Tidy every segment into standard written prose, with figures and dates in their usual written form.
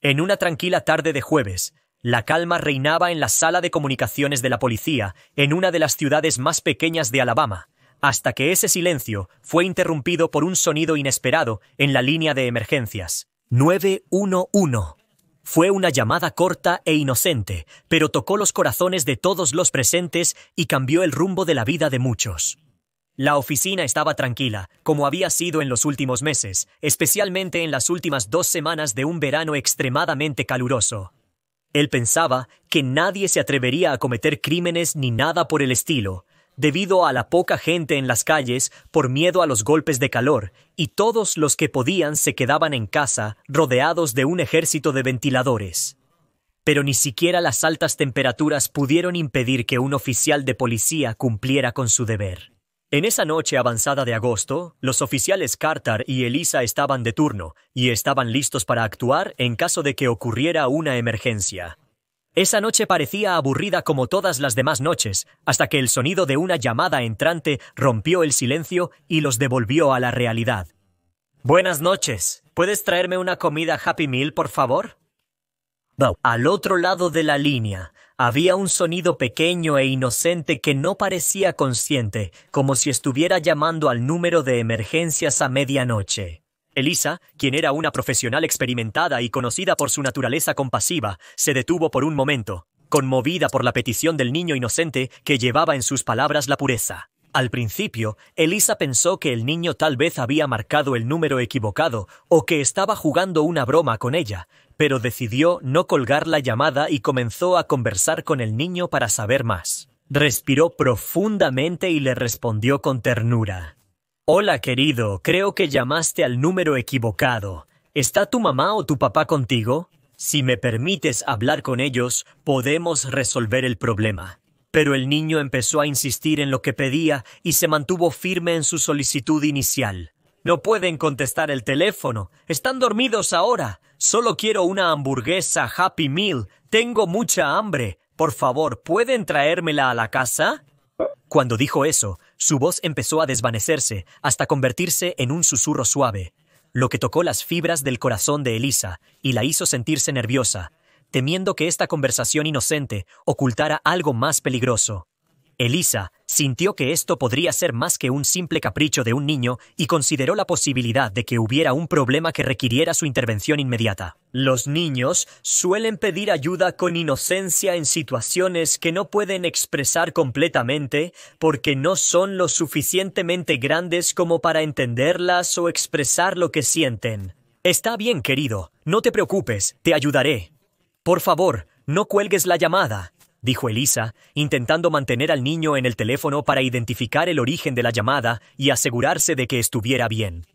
En una tranquila tarde de jueves, la calma reinaba en la sala de comunicaciones de la policía en una de las ciudades más pequeñas de Alabama, hasta que ese silencio fue interrumpido por un sonido inesperado en la línea de emergencias. 911. Fue una llamada corta e inocente, pero tocó los corazones de todos los presentes y cambió el rumbo de la vida de muchos. La oficina estaba tranquila, como había sido en los últimos meses, especialmente en las últimas 2 semanas de un verano extremadamente caluroso. Él pensaba que nadie se atrevería a cometer crímenes ni nada por el estilo, debido a la poca gente en las calles por miedo a los golpes de calor, y todos los que podían se quedaban en casa rodeados de un ejército de ventiladores. Pero ni siquiera las altas temperaturas pudieron impedir que un oficial de policía cumpliera con su deber. En esa noche avanzada de agosto, los oficiales Carter y Elisa estaban de turno y estaban listos para actuar en caso de que ocurriera una emergencia. Esa noche parecía aburrida como todas las demás noches, hasta que el sonido de una llamada entrante rompió el silencio y los devolvió a la realidad. «Buenas noches. ¿Puedes traerme una comida Happy Meal, por favor?» Al otro lado de la línea, había un sonido pequeño e inocente que no parecía consciente, como si estuviera llamando al número de emergencias a medianoche. Elisa, quien era una profesional experimentada y conocida por su naturaleza compasiva, se detuvo por un momento, conmovida por la petición del niño inocente que llevaba en sus palabras la pureza. Al principio, Elisa pensó que el niño tal vez había marcado el número equivocado o que estaba jugando una broma con ella, pero decidió no colgar la llamada y comenzó a conversar con el niño para saber más. Respiró profundamente y le respondió con ternura. «Hola, querido, creo que llamaste al número equivocado. ¿Está tu mamá o tu papá contigo? Si me permites hablar con ellos, podemos resolver el problema». Pero el niño empezó a insistir en lo que pedía y se mantuvo firme en su solicitud inicial. «No pueden contestar el teléfono. Están dormidos ahora. Solo quiero una hamburguesa Happy Meal. Tengo mucha hambre. Por favor, ¿pueden traérmela a la casa?» Cuando dijo eso, su voz empezó a desvanecerse hasta convertirse en un susurro suave, lo que tocó las fibras del corazón de Elisa y la hizo sentirse nerviosa, temiendo que esta conversación inocente ocultara algo más peligroso. Elisa sintió que esto podría ser más que un simple capricho de un niño y consideró la posibilidad de que hubiera un problema que requiriera su intervención inmediata. Los niños suelen pedir ayuda con inocencia en situaciones que no pueden expresar completamente porque no son lo suficientemente grandes como para entenderlas o expresar lo que sienten. «Está bien, querido. No te preocupes. Te ayudaré». «Por favor, no cuelgues la llamada», dijo Elisa, intentando mantener al niño en el teléfono para identificar el origen de la llamada y asegurarse de que estuviera bien.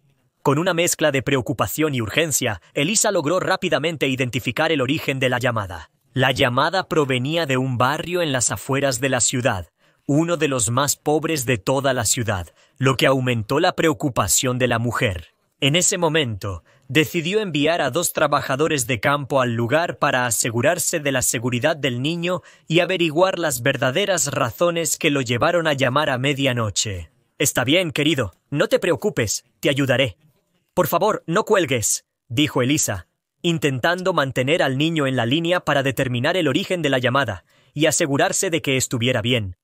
Con una mezcla de preocupación y urgencia, Elisa logró rápidamente identificar el origen de la llamada. La llamada provenía de un barrio en las afueras de la ciudad, uno de los más pobres de toda la ciudad, lo que aumentó la preocupación de la mujer. En ese momento, decidió enviar a 2 trabajadores de campo al lugar para asegurarse de la seguridad del niño y averiguar las verdaderas razones que lo llevaron a llamar a medianoche. «Está bien, querido. No te preocupes. Te ayudaré». «Por favor, no cuelgues», dijo Elisa, intentando mantener al niño en la línea para determinar el origen de la llamada y asegurarse de que estuviera bien.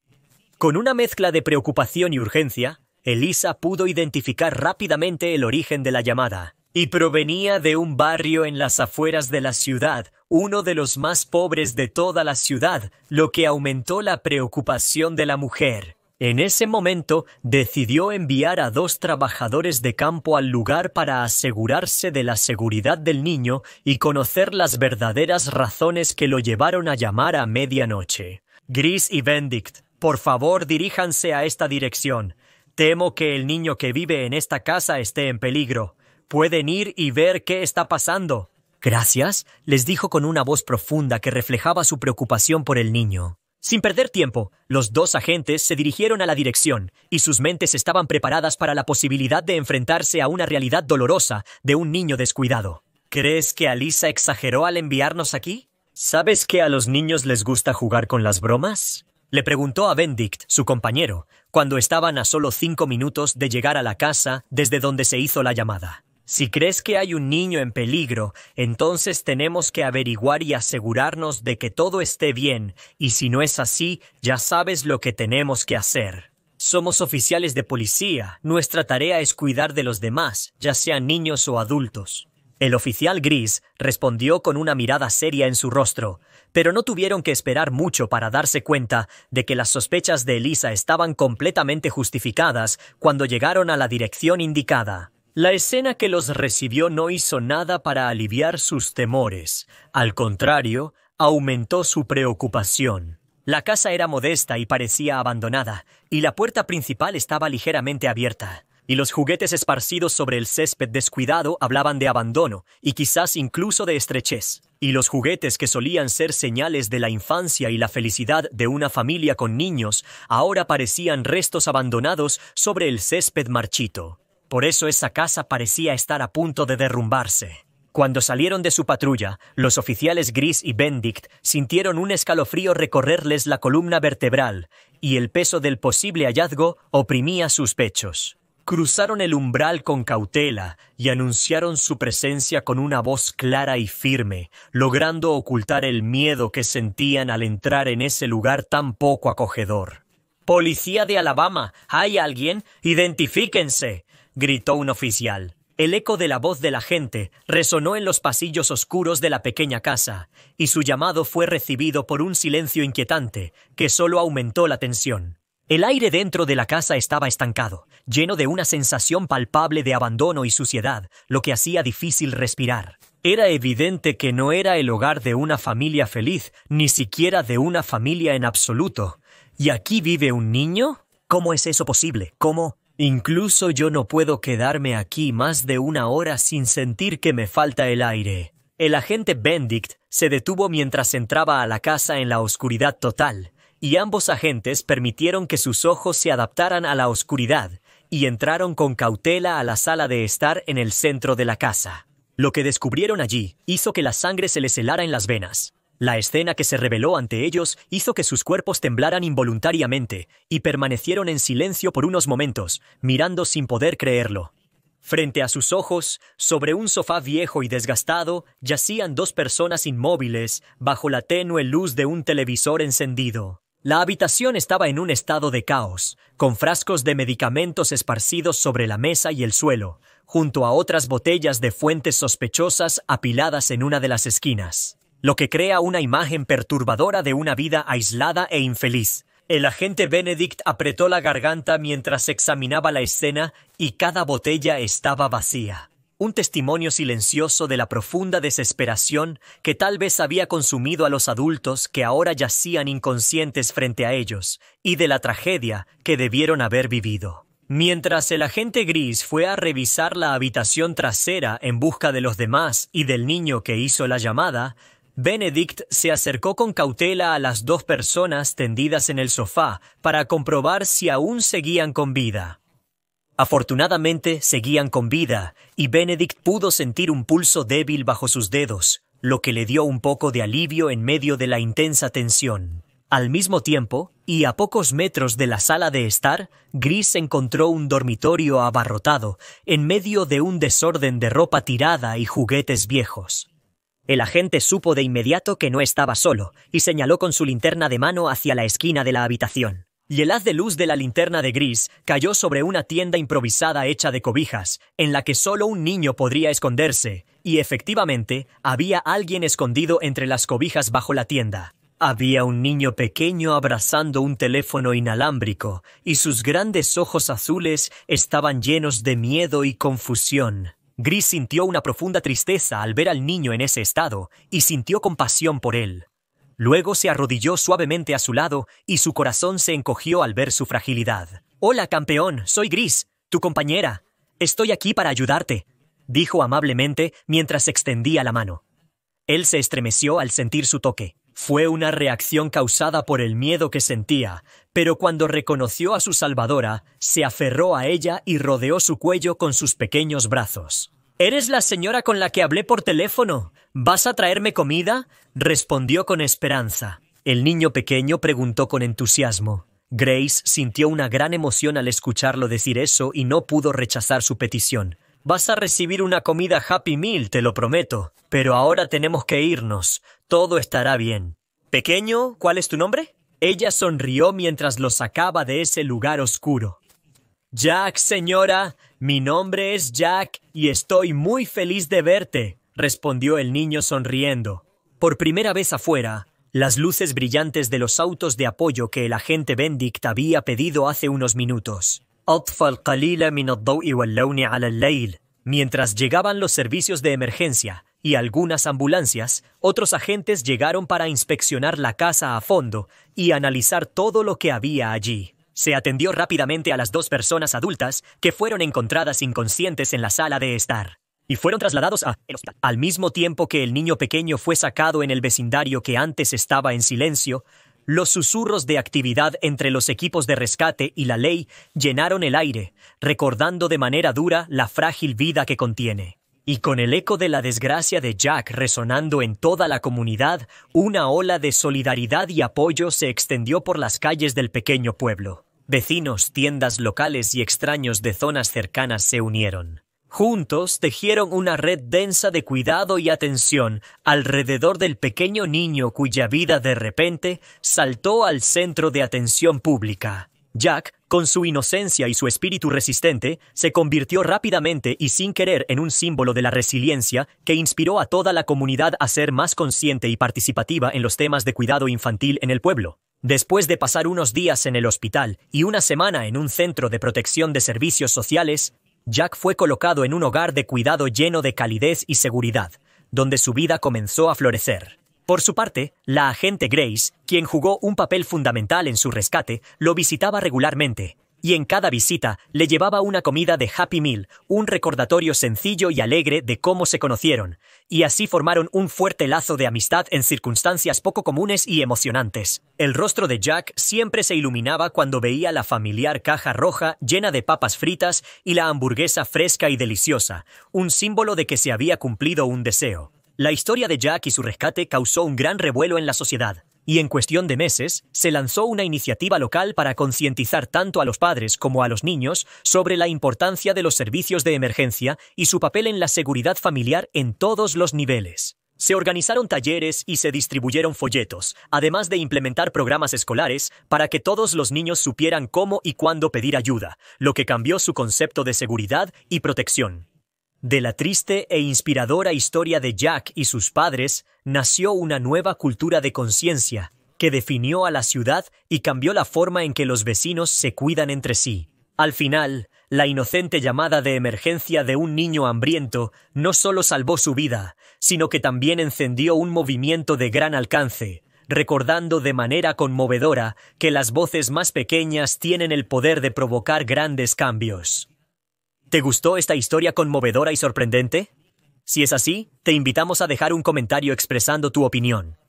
Con una mezcla de preocupación y urgencia, Elisa pudo identificar rápidamente el origen de la llamada, y provenía de un barrio en las afueras de la ciudad, uno de los más pobres de toda la ciudad, lo que aumentó la preocupación de la mujer. En ese momento, decidió enviar a 2 trabajadores de campo al lugar para asegurarse de la seguridad del niño y conocer las verdaderas razones que lo llevaron a llamar a medianoche. «Gris y Benedict, por favor diríjanse a esta dirección. Temo que el niño que vive en esta casa esté en peligro. Pueden ir y ver qué está pasando». «Gracias», les dijo con una voz profunda que reflejaba su preocupación por el niño. Sin perder tiempo, los 2 agentes se dirigieron a la dirección y sus mentes estaban preparadas para la posibilidad de enfrentarse a una realidad dolorosa de un niño descuidado. «¿Crees que Elisa exageró al enviarnos aquí? ¿Sabes que a los niños les gusta jugar con las bromas?», le preguntó a Benedict, su compañero, cuando estaban a solo 5 minutos de llegar a la casa desde donde se hizo la llamada. Si crees que hay un niño en peligro, entonces tenemos que averiguar y asegurarnos de que todo esté bien, y si no es así, ya sabes lo que tenemos que hacer. Somos oficiales de policía. Nuestra tarea es cuidar de los demás, ya sean niños o adultos. El oficial gris respondió con una mirada seria en su rostro, pero no tuvieron que esperar mucho para darse cuenta de que las sospechas de Elisa estaban completamente justificadas cuando llegaron a la dirección indicada. La escena que los recibió no hizo nada para aliviar sus temores. Al contrario, aumentó su preocupación. La casa era modesta y parecía abandonada, y la puerta principal estaba ligeramente abierta. Y los juguetes esparcidos sobre el césped descuidado hablaban de abandono, y quizás incluso de estrechez. Y los juguetes que solían ser señales de la infancia y la felicidad de una familia con niños, ahora parecían restos abandonados sobre el césped marchito. Por eso esa casa parecía estar a punto de derrumbarse. Cuando salieron de su patrulla, los oficiales Gris y Benedict sintieron un escalofrío recorrerles la columna vertebral, y el peso del posible hallazgo oprimía sus pechos. Cruzaron el umbral con cautela y anunciaron su presencia con una voz clara y firme, logrando ocultar el miedo que sentían al entrar en ese lugar tan poco acogedor. «¡Policía de Alabama! ¿Hay alguien? ¡Identifíquense!», gritó un oficial. El eco de la voz del agente resonó en los pasillos oscuros de la pequeña casa, y su llamado fue recibido por un silencio inquietante que solo aumentó la tensión. El aire dentro de la casa estaba estancado, lleno de una sensación palpable de abandono y suciedad, lo que hacía difícil respirar. Era evidente que no era el hogar de una familia feliz, ni siquiera de una familia en absoluto. ¿Y aquí vive un niño? ¿Cómo es eso posible? ¿Cómo? Incluso yo no puedo quedarme aquí más de una hora sin sentir que me falta el aire. El agente Benedict se detuvo mientras entraba a la casa en la oscuridad total, y ambos agentes permitieron que sus ojos se adaptaran a la oscuridad y entraron con cautela a la sala de estar en el centro de la casa. Lo que descubrieron allí hizo que la sangre se les helara en las venas. La escena que se reveló ante ellos hizo que sus cuerpos temblaran involuntariamente y permanecieron en silencio por unos momentos, mirando sin poder creerlo. Frente a sus ojos, sobre un sofá viejo y desgastado, yacían dos personas inmóviles bajo la tenue luz de un televisor encendido. La habitación estaba en un estado de caos, con frascos de medicamentos esparcidos sobre la mesa y el suelo, junto a otras botellas de fuentes sospechosas apiladas en una de las esquinas, lo que crea una imagen perturbadora de una vida aislada e infeliz. El agente Benedict apretó la garganta mientras examinaba la escena y cada botella estaba vacía. Un testimonio silencioso de la profunda desesperación que tal vez había consumido a los adultos que ahora yacían inconscientes frente a ellos, y de la tragedia que debieron haber vivido. Mientras el agente Gris fue a revisar la habitación trasera en busca de los demás y del niño que hizo la llamada, Benedict se acercó con cautela a las dos personas tendidas en el sofá para comprobar si aún seguían con vida. Afortunadamente seguían con vida, y Benedict pudo sentir un pulso débil bajo sus dedos, lo que le dio un poco de alivio en medio de la intensa tensión. Al mismo tiempo, y a pocos metros de la sala de estar, Gris encontró un dormitorio abarrotado, en medio de un desorden de ropa tirada y juguetes viejos. El agente supo de inmediato que no estaba solo, y señaló con su linterna de mano hacia la esquina de la habitación. Y el haz de luz de la linterna de Gris cayó sobre una tienda improvisada hecha de cobijas, en la que solo un niño podría esconderse, y efectivamente había alguien escondido entre las cobijas bajo la tienda. Había un niño pequeño abrazando un teléfono inalámbrico, y sus grandes ojos azules estaban llenos de miedo y confusión. Gris sintió una profunda tristeza al ver al niño en ese estado, y sintió compasión por él. Luego se arrodilló suavemente a su lado y su corazón se encogió al ver su fragilidad. «Hola, campeón, soy Gris, tu compañera. Estoy aquí para ayudarte», dijo amablemente mientras extendía la mano. Él se estremeció al sentir su toque. Fue una reacción causada por el miedo que sentía, pero cuando reconoció a su salvadora, se aferró a ella y rodeó su cuello con sus pequeños brazos. «¿Eres la señora con la que hablé por teléfono? ¿Vas a traerme comida?», respondió con esperanza. El niño pequeño preguntó con entusiasmo. Grace sintió una gran emoción al escucharlo decir eso y no pudo rechazar su petición. Vas a recibir una comida Happy Meal, te lo prometo. Pero ahora tenemos que irnos. Todo estará bien. Pequeño, ¿cuál es tu nombre? Ella sonrió mientras lo sacaba de ese lugar oscuro. Jack, señora, mi nombre es Jack y estoy muy feliz de verte, respondió el niño sonriendo. Por primera vez afuera, las luces brillantes de los autos de apoyo que el agente Benedict había pedido hace unos minutos. Mientras llegaban los servicios de emergencia y algunas ambulancias, otros agentes llegaron para inspeccionar la casa a fondo y analizar todo lo que había allí. Se atendió rápidamente a las 2 personas adultas que fueron encontradas inconscientes en la sala de estar y fueron trasladados al hospital. Al mismo tiempo que el niño pequeño fue sacado en el vecindario que antes estaba en silencio, los susurros de actividad entre los equipos de rescate y la ley llenaron el aire, recordando de manera dura la frágil vida que contiene. Y con el eco de la desgracia de Jack resonando en toda la comunidad, una ola de solidaridad y apoyo se extendió por las calles del pequeño pueblo. Vecinos, tiendas locales y extraños de zonas cercanas se unieron. Juntos tejieron una red densa de cuidado y atención alrededor del pequeño niño cuya vida de repente saltó al centro de atención pública. Jack, con su inocencia y su espíritu resistente, se convirtió rápidamente y sin querer en un símbolo de la resiliencia que inspiró a toda la comunidad a ser más consciente y participativa en los temas de cuidado infantil en el pueblo. Después de pasar unos días en el hospital y una semana en un centro de protección de servicios sociales, Jack fue colocado en un hogar de cuidado lleno de calidez y seguridad, donde su vida comenzó a florecer. Por su parte, la agente Grace, quien jugó un papel fundamental en su rescate, lo visitaba regularmente, y en cada visita le llevaba una comida de Happy Meal, un recordatorio sencillo y alegre de cómo se conocieron, y así formaron un fuerte lazo de amistad en circunstancias poco comunes y emocionantes. El rostro de Jack siempre se iluminaba cuando veía la familiar caja roja llena de papas fritas y la hamburguesa fresca y deliciosa, un símbolo de que se había cumplido un deseo. La historia de Jack y su rescate causó un gran revuelo en la sociedad, y en cuestión de meses se lanzó una iniciativa local para concientizar tanto a los padres como a los niños sobre la importancia de los servicios de emergencia y su papel en la seguridad familiar en todos los niveles. Se organizaron talleres y se distribuyeron folletos, además de implementar programas escolares para que todos los niños supieran cómo y cuándo pedir ayuda, lo que cambió su concepto de seguridad y protección. De la triste e inspiradora historia de Jack y sus padres nació una nueva cultura de conciencia que definió a la ciudad y cambió la forma en que los vecinos se cuidan entre sí. Al final, la inocente llamada de emergencia de un niño hambriento no solo salvó su vida, sino que también encendió un movimiento de gran alcance, recordando de manera conmovedora que las voces más pequeñas tienen el poder de provocar grandes cambios. ¿Te gustó esta historia conmovedora y sorprendente? Si es así, te invitamos a dejar un comentario expresando tu opinión.